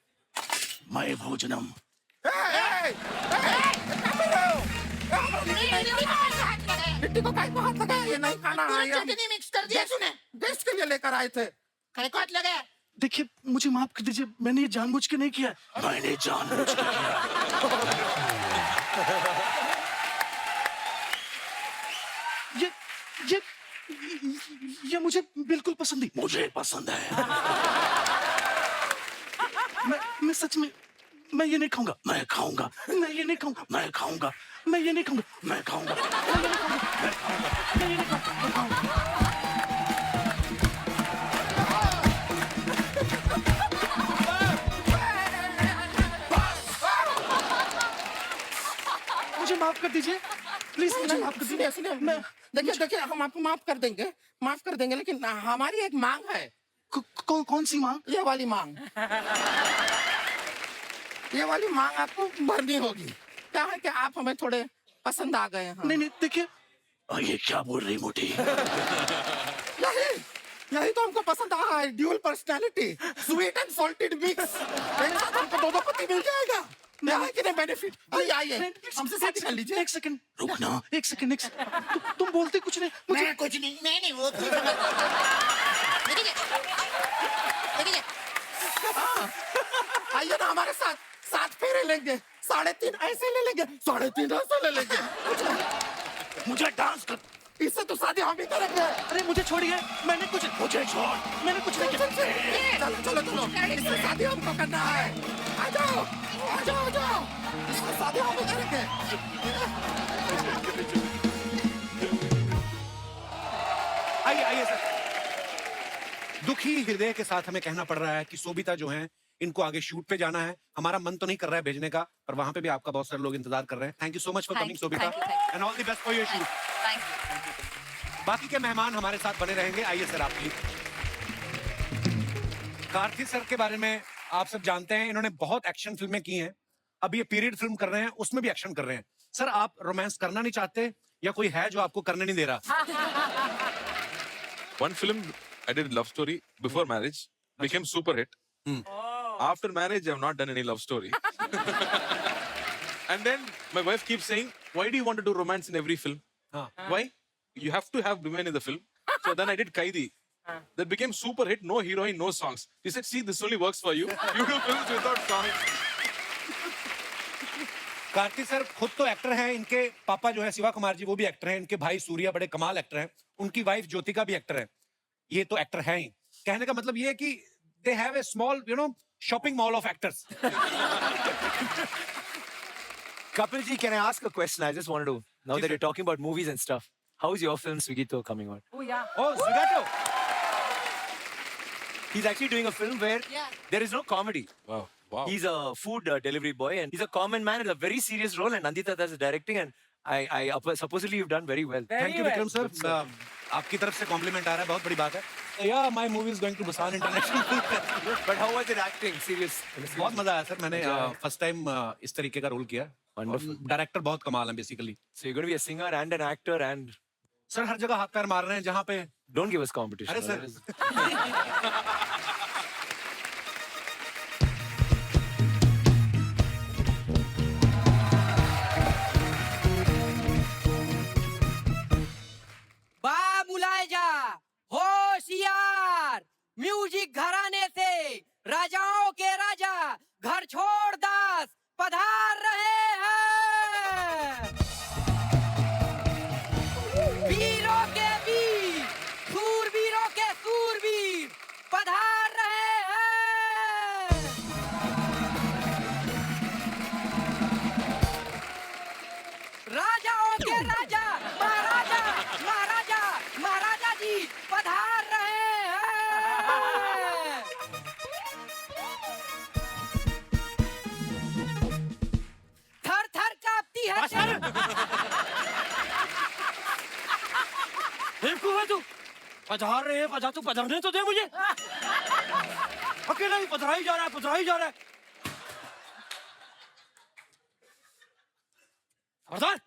मैं भोजनम। क्या कर रहे हो? लिट्टी को काय को हाथ लगाया? ये नहीं खाना है, ये हम चटनी मिक्स कर दिया तूने। गेस्ट के लिए लेकर आए थे। काय को हाथ लगाया? देखिए मुझे माफ कर दीजिए, मैंने ये जानबूझ के नहीं किया। मैंने जानबूझ के किया। ये मुझे बिल्कुल पसंद नहीं। मुझे पसंद है। मैं सच में मैं ये नहीं खाऊंगा। मैं खाऊंगा। मैं ये नहीं खाऊंगा। मैं खाऊंगा। मैं ये नहीं खाऊंगा। मैं खाऊंगा। मैं ये नहीं खाऊंगा। मैं खाऊंगा। मैं ये नहीं खाऊंगा। मैं खाऊंगा। मुझे माफ कर दीजिए प्लीज, मुझे माफ कर दीजिए। सुनिए सुनिए, देखिए हम आपको माफ कर देंगे, लेकिन हमारी एक मांग है। कौन सी मांग? ये वाली मांग। ये वाली मांग आपको भरनी होगी। क्या है कि आप हमें थोड़े पसंद आ गए हैं। नहीं देखिए, ये क्या बोल रही मोटी? यही तो हमको पसंद आ रहा है, dual personality, sweet and salted mix. एक साथ हमको दो पति मिल जाएगा। क्या है कि नहीं बेनिफिट? आइए हमसे शादी कर लीजिए। एक सेकंड रुकना, एक सेकंड। तुम बोलते कुछ नहीं। मैं कुछ नहीं, मैं नहीं वो। आइए ना हमारे साथ, 7 फेरे लेंगे, 3.5 ऐसे ले लेंगे, 3.5 ऐसे ले लेंगे। मुझे डांस कर। इससे तो शादी हम ही करेंगे। अरे मुझे छोड़िए, मैंने कुछ मुझे छोड़, मैंने कुछ नहीं किया। चलो इससे शादी हमको करना है। आ जाओ। इससे शादी हम ही करेंगे। आइए सर। दुखी हृदय के साथ हमें कहना पड़ रहा है कि सोबिता जो हैं, इनको आगे शूट पे जाना है। हमारा मन तो नहीं कर रहा है भेजने का, पर वहां पे भी आपका बहुत सारे लोग इंतजार कर रहे हैं। Thank you so much for coming Sobita, and all the best for your shoot. बाकी के मेहमान हमारे साथ बने रहेंगे। आइए सर, आप प्लीज। कार्ति सर के बारे में आप सब जानते हैं, इन्होंने बहुत एक्शन फिल्में की हैं। अब ये पीरियड फिल्म कर रहे हैं, उसमें भी एक्शन कर रहे हैं। सर, आप रोमांस करना नहीं चाहते या कोई है जो आपको करने नहीं दे रहा? One film I did love story before marriage, became super hit. After marriage, I have not done any love story. And then my wife keeps saying, "Why do you want to do romance in every film? Why? You have to have women in the film." So then I did Kaidi. That became super hit. No heroine, no songs. She said, "See, this only works for you. You do films without songs." Karti sir खुद तो actor हैं, इनके पापा जो है शिवा कुमार जी, वो भी actor हैं। इनके भाई सूर्या बड़े कमाल एक्टर हैं। उनकी वाइफ ज्योतिका भी एक्टर है। ये तो एक्टर हैं ही। कहने का मतलब ये है कि they have a small, shopping mall of actors. Kapil ji, can I ask a question? I just wanted to, now that you're talking about movies and stuff, how's your film Swigito coming out? Oh yeah. Oh, Zugato. He's actually doing a film where there is no comedy. Wow. Wow. He's a food delivery boy, and he's a common man in a very serious role. And Nandita does the directing, and supposedly you've done very well. Thank you Vikram sir, आपकी तरफ से complement आ रहा है, बहुत बड़ी बात है. Yeah my movie is going to Busan international. But how was it acting? Serious. बहुत मजा आया सर, मैंने फर्स्ट टाइम इस तरीके का रोल किया. Wonderful. डायरेक्टर बहुत कमाल है basically. So you're going to be a singer and an actor, and sir हर जगह हाथ पैर मार रहे हैं जहाँ पे. don't give us competition. अरे सर. That is- बुलाए जा होशियार, म्यूजिक घराने से राजाओं के राजा घर छोड़ दास पधार रहे हैं. वीरों के वीर, सूरवीरों के सूरवीर पधार रहे हैं. राजाओं के राजा महाराजा महाराजा महाराजा जी पधार रहे हैं. थर थर कांपती है. बेवकूफ है तू. पधार रहे हैं, पधार, तू पधारने तो दे मुझे. अकेला ही पधरा ही जा रहा है, पधरा ही जा रहा है. पधार.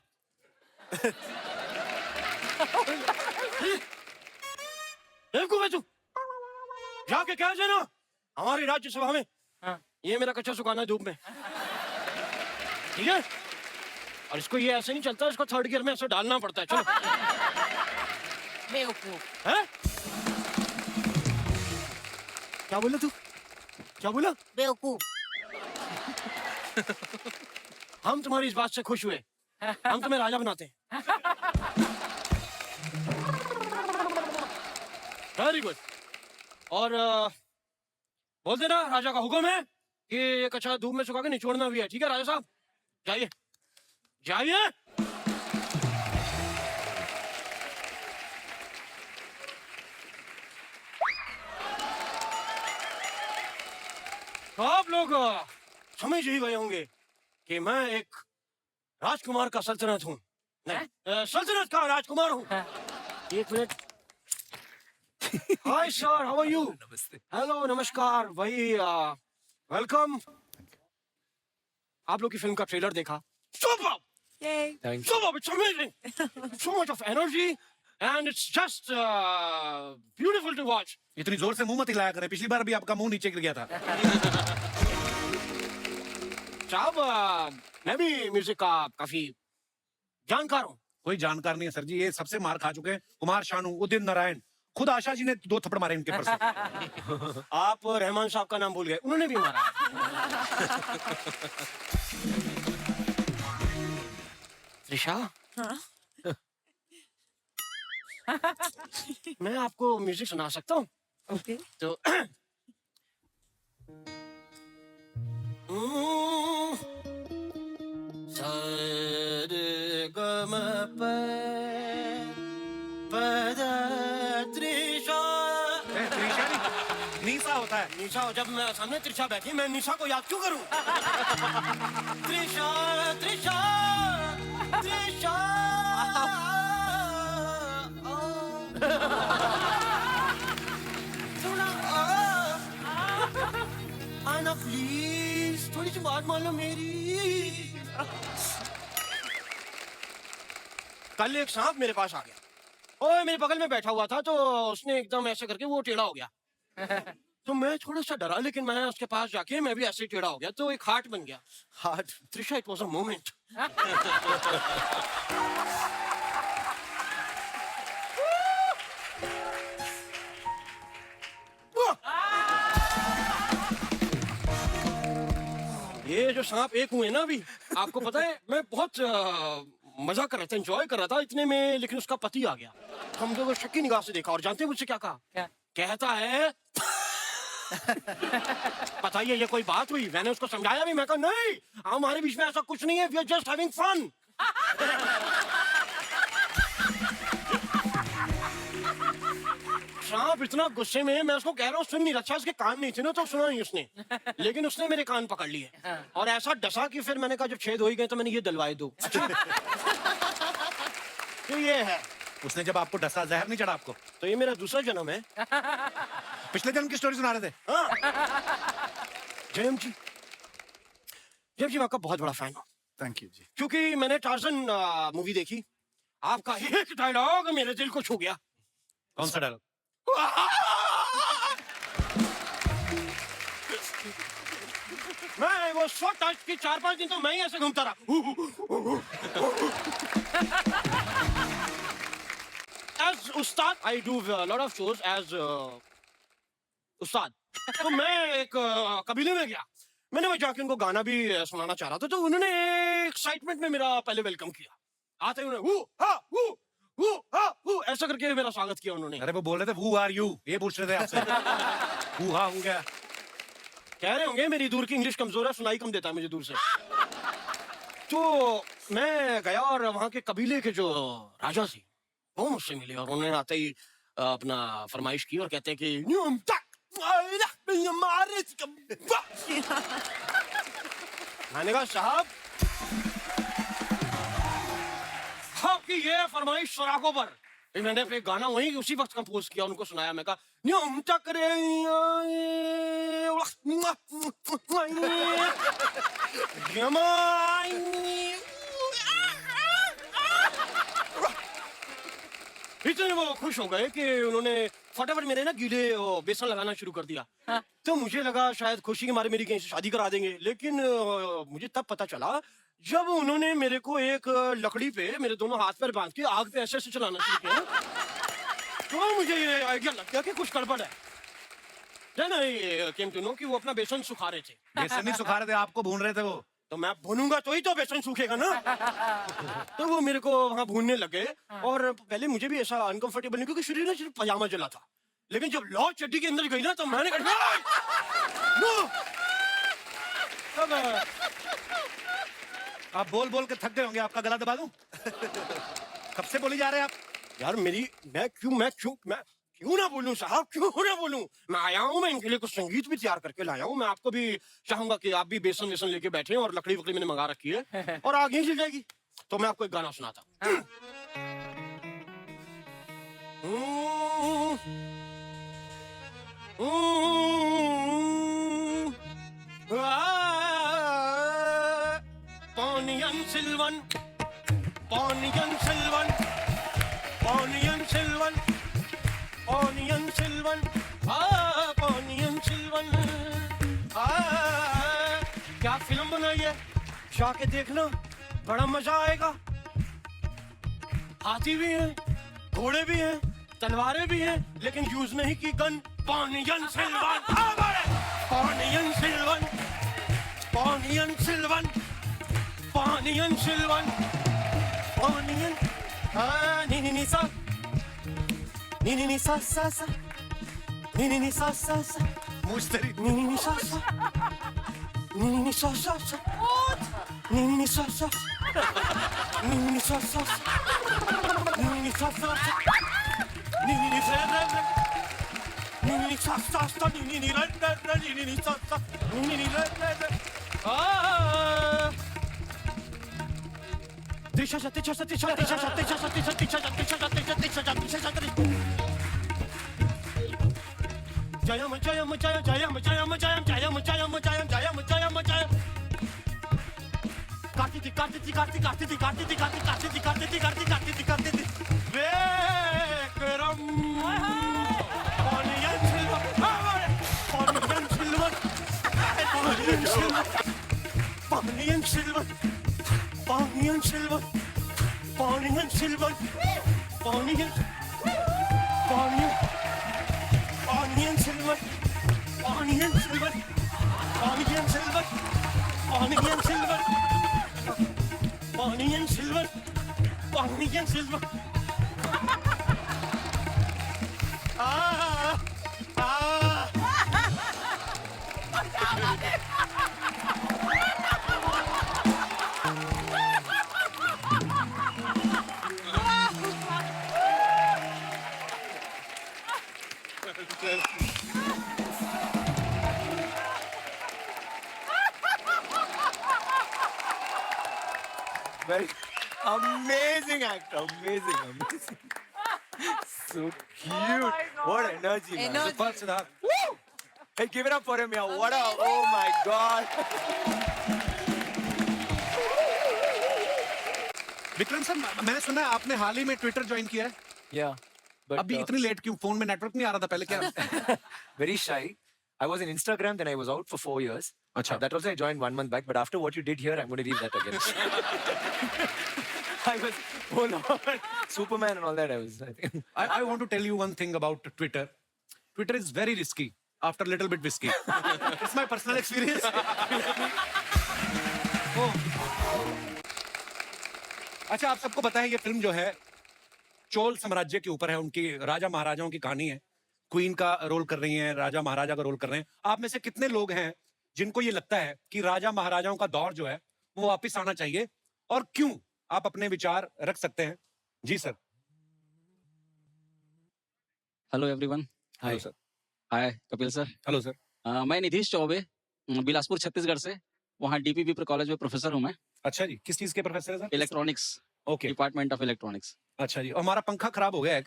बेवकूफ है तू. जाके कह देना हमारी राज्यसभा में ये मेरा कच्चा सुखाना है धूप में. ठीक है, और इसको ये ऐसे नहीं चलता, इसको थर्ड गियर में ऐसे डालना पड़ता है. चलो. बेवकूफ. हैं? क्या बोला तू? क्या बोला? बेवकूफ. हम तुम्हारी इस बात से खुश हुए. हम तुम्हें राजा बनाते हैं. Very good. और बोल देना राजा का हुक्म है कि ये कच्चा धूप में सुखा के निचोड़ना भी है. ठीक है राजा साहब, जाइए जाइए. तो आप लोग समझ ही गए होंगे कि मैं एक राजकुमार का सल्तनत हूँ. नहीं, सल्तनत का राजकुमार हूँ. एक minute. Hi sir, how are you? Hello, नमस्कार. वही वेलकम. आप लोग की फिल्म का ट्रेलर देखा. Super. Thank you. Superb, it's amazing. So much of energy and it's just beautiful to watch. इतनी जोर से मुंह मत हिलाया करें, पिछली बार भी आपका मुंह नीचे गिर गया था. साहब, मैं भी म्यूजिक का काफी जानकार हूँ. कोई जानकार नहीं है सर जी, ये सबसे मार खा चुके हैं. कुमार शानू, उदित नारायण, खुद आशा जी ने 2 थप्पड़ मारे इनके परसों. आप रहमान साहब का नाम भूल गए, उन्होंने भी मारा. त्रिशा, मैं आपको म्यूजिक सुना सकता हूँ. Okay. तो त्रिशा नहीं, नीसा होता है. निशा, जब मैं सामने त्रिशा बैठी, मैं निशा को याद क्यों करूं? त्रिशा त्रिशा त्रिशा. आना प्लीज, थोड़ी सी बात मान लो मेरी. कल एक सांप मेरे पास आ गया. ओए, मेरे बगल में बैठा हुआ था, तो उसने एकदम ऐसे करके वो टेढ़ा हो गया. तो मैं थोड़ा सा डरा, लेकिन मैं उसके पास जाके मैं भी ऐसे टेढ़ा हो गया, तो एक हार्ट बन गया. Heart. Trisha, it was a moment. ये जो सांप एक हुए ना अभी, आपको पता है, मैं बहुत मजा कर रहा था, एंजॉय कर रहा था इतने में, लेकिन उसका पति आ गया. हम लोगों को शक्की निगाह से देखा, और जानते हैं मुझसे क्या कहा? क्या? कहता है बताइए ये कोई बात हुई? मैंने उसको समझाया भी, मैं कहा नहीं, हमारे बीच में ऐसा कुछ नहीं है, we are just having fun. सांप इतना गुस्से में है, मैं उसको कह रहा हूँ सुन नहीं, अच्छा उसके कान नहीं थे ना तो सुना नहीं उसने, लेकिन उसने मेरे कान पकड़ लिए और ऐसा डसा कि फिर मैंने कहा जब छेद हो ही गए तो मैंने ये दिलवाए दो। तो ये है। उसने जब आपको डसा, जहर नहीं चढ़ा आपको? तो ये मेरा दूसरा जन्म है। पिछले जन्म की स्टोरी सुना रहे थे? हाँ। जयम जी, जयम जी मैं आपका बहुत बड़ा फैन हूँ। थैंक यू जी। क्योंकि मैंने टार्जन मूवी देखी, आपका एक डायलॉग मेरे दिल को छू गया। कौन सा डायलॉग? मैं वो शॉट टच की 4-5 दिन तो मैं ही ऐसे घूमता रहा। As Ustad, I do a lot of shows as उस्ताद। तो मैं एक कबीले में गया, मैंने वह जाके उनको गाना भी सुनाना चाह रहा था, तो उन्होंने एक्साइटमेंट में मेरा पहले वेलकम किया। आते ही उन्होंने ऐसा करके मेरा स्वागत किया उन्होंने। अरे वो बोल रहे थे who are you, ये पूछ रहे थे आपसे। हूँ हाँ हूँ क्या? कह रहे होंगे मेरी दूर की इंग्लिश कमजोर है, सुनाई कम देता है मुझे दूर से। तो मैं गया और वहां के कबीले के जो राजा थे वो मुझसे मिले और उन्होंने आते ही अपना फरमाइश की और कहते हैं कि मैंने कहा साहब आपकी ये फरमाइश सराखों पर। फिर मैंने फिर गाना वहीं उसी वक्त कंपोज किया, उनको सुनाया। मैं कहा न्यूम चक्रे इतने वो खुश हो गए कि उन्होंने फटाफट मेरे ना गीले बेसन लगाना शुरू कर दिया। तो मुझे लगा शायद खुशी के मारे मेरी कहीं से शादी करा देंगे, लेकिन मुझे तब पता चला जब उन्होंने मेरे को एक लकड़ी पे मेरे दोनों हाथ पैर बांध के आग पे ऐसे ऐसे चलाना शुरू किया, तो मुझे ये आइडिया लग गया कि कुछ गड़बड़ है। Then I came to know कि वो अपना बेसन सुखा रहे थे। बेसन नहीं सुखा रहे थे, आपको भून रहे थे वो। तो मैं भूनूंगा तो ही तो बेसन सूखेगा ना। तो वो मेरे को वहां भूनने लगे और पहले मुझे भी ऐसा अनकंफर्टेबल नहीं, क्योंकि शरीर में सिर्फ पजामा जला था, लेकिन जब लॉ चड्डी के अंदर गई ना तो मैंने कहा आप बोल बोल के थक गए होंगे, आपका गला दबा दूं? कब से बोली जा रहे हैं आप? यार मैं क्यों ना बोलूं साहब, क्यों ना बोलूं? मैं आया हूँ, मैं इनके लिए कुछ संगीत भी तैयार करके लाया हूँ। मैं आपको भी चाहूंगा कि आप भी बेसन वेसन लेके बैठे और लकड़ी वकड़ी मैंने मंगा रखी है और आग ही जल जाएगी। तो मैं आपको एक गाना सुनाता Poniyan Silvan, Poniyan Silvan, Poniyan Silvan, Poniyan Silvan, Poniyan Silvan, क्या फिल्म बनाई है, जाके देखना, बड़ा मजा आएगा। हाथी भी हैं, घोड़े भी हैं, तलवारें भी हैं, लेकिन यूज नहीं की gun. Poniyan Silvan, Poniyan Silvan, Poniyan Silvan, Poniyan Silvan, Poniyan, ni sa, ni sa sa sa, ni sa sa sa, Mushtari ni sa sa, ni sa sa sa, ni sa sa sa, ni sa sa sa, ni sa sa sa, ni sa sa sa, ni sa sa sa, ni sa sa, ni sa sa, Jayam jayam jayam jayam jayam jayam jayam jayam jayam jayam jayam jayam Kartiti kartiti kartiti kartiti kartiti kartiti kartiti kartiti kartiti kartiti Vikram Poniyan Silvan Poniyan Silvan Poniyan Silvan Poniyan Silvan Poniyan Silvan Poniyan Poniyan Poniyan Silvan Poniyan Silvan Poniyan Silvan Poniyan Silvan Poniyan Silvan Poniyan Silvan Very amazing actor. Amazing. So cute. What energy, man. Energy. Super, Siddharth. Woo! Hey, give it up for him, yeah. What a, oh my God. Vikram sir, मैंने सुना है आपने हाल ही में Twitter join किया है। Yeah. But अभी इतनी late क्यों? फोन में नेटवर्क नहीं आ रहा था पहले क्या? very shy. I was in Instagram, then I was out for 4 years. Acha. That also I joined 1 month back, but after what you did here, I'm going to leave that again. I was full on Superman and all that. I think. I want to tell you one thing about Twitter. Twitter is very risky after little bit whiskey. It's my personal experience. Oh. अच्छा, आप सबको पता है ये film जो है चोल साम्राज्य के ऊपर है, उनकी राजा महाराजाओं की कहानी है। क्वीन का रोल कर रही हैं, राजा महाराजा का रोल कर रहे हैं। आप में से कितने लोग हैं जिनको ये लगता है कि राजा महाराजाओं का दौर जो है वो वापस आना चाहिए, और क्यों? आप अपने विचार रख सकते हैं। जी sir. Hello everyone. Hi. Sir. Hi Kapil sir. Hello sir. मैं निधीश चौबे, बिलासपुर छत्तीसगढ़ से, वहाँ डीपीपी कॉलेज में प्रोफेसर हूँ मैं। अच्छा जी, किस चीज के प्रोफेसर है sir? Electronics, okay. Department of electronics. अच्छा जी, और हमारा पंखा खराब हो गया है।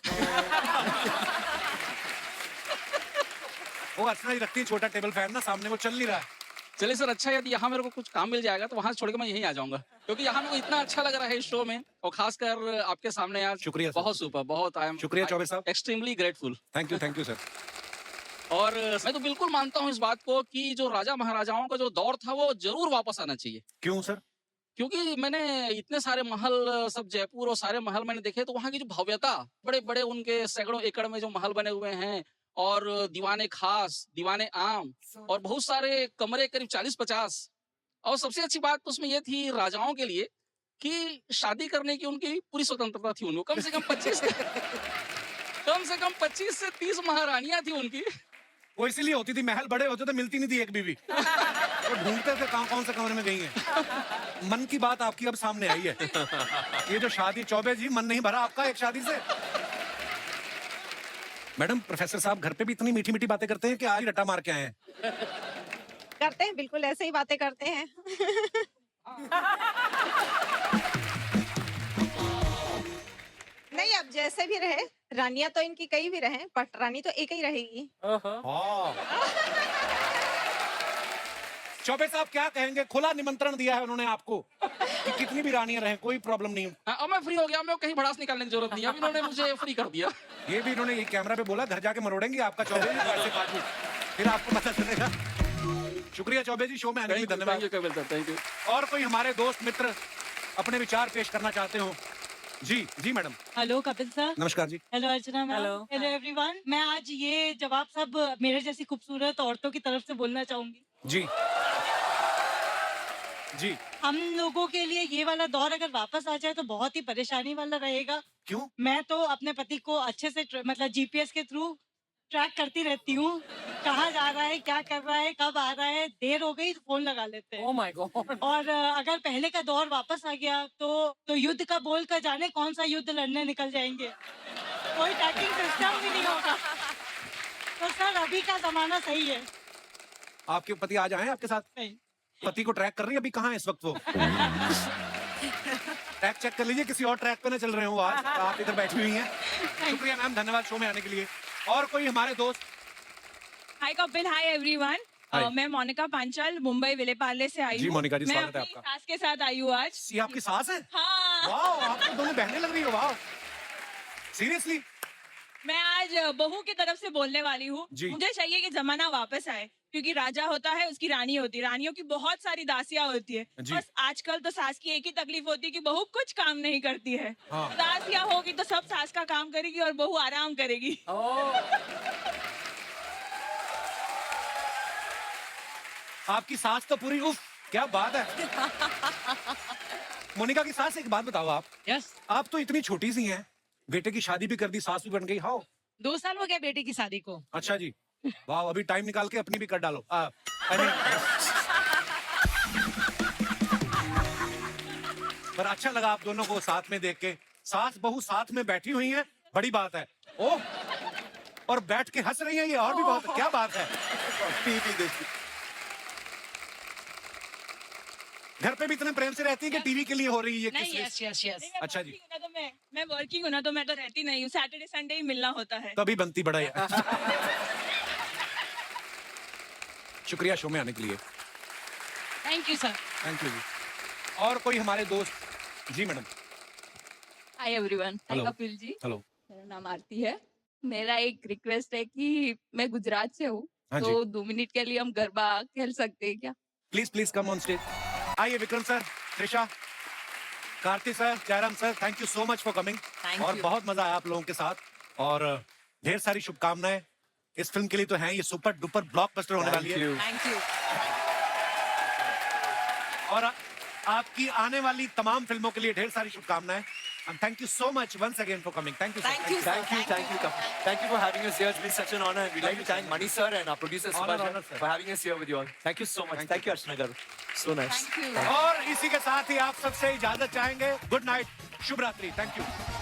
वो अर्चना जी रखती है छोटा टेबल फैन ना सामने, वो चल नहीं रहा है। चलिए सर, अच्छा यदि यहाँ मेरे को कुछ काम मिल जाएगा तो वहाँ से छोड़ के मैं यहीं आ जाऊंगा, क्योंकि यहाँ मेरे को इतना अच्छा लग रहा है इस शो में, और खासकर आपके सामने आज। शुक्रिया सर। बहुत सुपर, बहुत आई एम शुक्रिया चौबे साहब। Extremely grateful. Thank you sir. और मैं तो बिल्कुल मानता हूँ इस बात को कि जो राजा महाराजाओं का जो दौर था वो जरूर वापस आना चाहिए। क्यों सर? क्योंकि मैंने इतने सारे महल, सब जयपुर और सारे महल मैंने देखे, तो वहाँ की जो भव्यता, बड़े बड़े उनके सैकड़ों एकड़ में जो महल बने हुए हैं, और दीवाने खास, दीवाने आम, और बहुत सारे कमरे, करीब 40-50। और सबसे अच्छी बात तो उसमें ये थी राजाओं के लिए कि शादी करने की उनकी पूरी स्वतंत्रता थी उनको। कम से कम 25 से 30 महारानियां थी उनकी। वो इसीलिए होती थी, महल बड़े होते तो मिलती नहीं थी एक बीवी। वो ढूंढते थे कौन से कमरे में गई है। मन की बात आपकी अब सामने आई है। ये जो शादी, चौबे जी, मन नहीं भरा आपका एक शादी से? मैडम, प्रोफेसर साहब घर पे भी इतनी मीठी मीठी बातें करते हैं कि आज ही रट्टा मार के आए हैं? करते हैं, बिल्कुल ऐसे ही बातें करते हैं। नहीं, अब जैसे भी रहे, रानियां तो इनकी कई भी रहे, बट रानी तो एक ही रहेगी। चौबे साहब क्या कहेंगे? खुला निमंत्रण दिया है उन्होंने आपको कि कितनी भी रानियां रहें, कोई प्रॉब्लम नहीं। अब मैं फ्री हो गया, मैं कहीं भड़ास निकालने की जरूरत नहीं है, अब इन्होंने मुझे फ्री कर दिया। ये भी इन्होंने ये कैमरा पे बोला, घर जाके मरोड़ेंगे आपका चौबे जी, पैसे काट लो, फिर आपको पता चलेगा। शुक्रिया चौबे जी, शो में आने के लिए धन्यवाद। Thank you. और कोई हमारे दोस्त मित्र अपने विचार पेश करना चाहते हो? जी मैडम। Hello Kapil sir. नमस्कार जी। हेलो अर्चना मैम। Hello everyone. मैं आज ये जवाब सब मेरे जैसी खूबसूरत औरतों की तरफ से बोलना चाहूंगी। जी। हम लोगों के लिए ये वाला दौर अगर वापस आ जाए तो बहुत ही परेशानी वाला रहेगा। क्यों? मैं तो अपने पति को अच्छे से मतलब जीपीएस के थ्रू ट्रैक करती रहती हूँ, कहाँ जा रहा है, क्या कर रहा है, कब आ रहा है, देर हो गई तो फोन लगा लेते हैं। Oh my God. और अगर पहले का दौर वापस आ गया तो युद्ध का बोल कर जाने कौन सा युद्ध लड़ने निकल जाएंगे, कोई ट्रैकिंग सिस्टम भी नहीं होगा। तो सर अभी का जमाना सही है। आपके पति आज आए आपके साथ? नहीं। पति को ट्रैक कर रही है, अभी कहाँ है इस वक्त वो? ट्रैक चेक कर लीजिए, किसी और ट्रैक पे ना चल रहे हो आज, आप इधर बैठी हुई हैं। शुक्रिया मैम, धन्यवाद शो में आने के लिए। और कोई हमारे दोस्त? हाय कपिल, हाय एवरीवन। मैं मोनिका पांचाल, मुंबई विलेपार्ले से आई हूँ। जी मोनिका जी, स्वागत है मैं अपनी आपका। सास के साथ आई हूँ आज। ये आपकी सास है? हाँ। वाह, आप तो दोनों बहनें लग रही हो। वाह, सीरियसली? मैं आज बहू की तरफ से बोलने वाली हूँ। मुझे चाहिए कि जमाना वापस आए, क्योंकि राजा होता है, उसकी रानी होती है, रानियों की बहुत सारी दासियां होती है। बस आजकल तो सास की एक ही तकलीफ होती है कि बहू कुछ काम नहीं करती है। दासियां होगी तो सब सास का काम करेगी और बहू आराम करेगी। आपकी सास तो पूरी उफ, क्या बात है। मोनिका की सास, एक बात बताओ आप। यस। आप तो इतनी छोटी सी हैं, बेटे की शादी भी कर दी, सास भी बन गई। हाउ? 2 साल हो गया बेटी की शादी को। अच्छा जी, वाह, अभी टाइम निकाल के अपनी भी कर डालो। पर अच्छा लगा आप दोनों को साथ में देख के, सास बहू साथ में बैठी हुई हैं, बड़ी बात है। ओह, और बैठ के हंस रही हैं, ये और भी बहुत, क्या बात है। घर पे भी इतने प्रेम से रहती है कि टीवी के लिए हो रही है ये नहीं, किस लिए? yes, yes, yes. अच्छा जी। मैं वर्किंग हूँ ना, तो मैं तो रहती नहीं हूँ, सैटरडे संडे ही मिलना होता है। तभी बनती बड़ा है। शुक्रिया शो में आने के लिए। Thank you sir. Thank you जी। और कोई हमारे दोस्त? जी madam. Hi everyone. Hi Hello. Kapil ji. Hello. मेरा नाम आरती है। मेरा एक रिक्वेस्ट है कि मैं गुजरात से हूँ, हाँ जी। तो 2 मिनट के लिए हम गरबा खेल सकते हैं क्या? Please please come on stage. आइए Vikram sir, Trisha, Karthi sir, Jayaram sir, thank you so much for coming. और बहुत मजा आया आप लोगों के साथ, और ढेर सारी शुभकामनाएं इस फिल्म के लिए तो हैं, ये सुपर डुपर ब्लॉकबस्टर होने वाली है। Thank you. और आपकी आने वाली तमाम फिल्मों के लिए ढेर सारी शुभकामनाएं। And thank you so much once again for coming. Thank you, sir. Thank you, sir. Thank you, Kapil. Thank you for having us here. It's been such an honor. We'd like to thank Mani sir and our producer Honor, Subhash honor, sir. for having us here with you all. Thank you so much. Thank you, Archana garu. So nice. Thank you. और इसी के साथ ही आप सबसे इजाजत चाहेंगे। Good night, शुभ रात्रि। Thank you.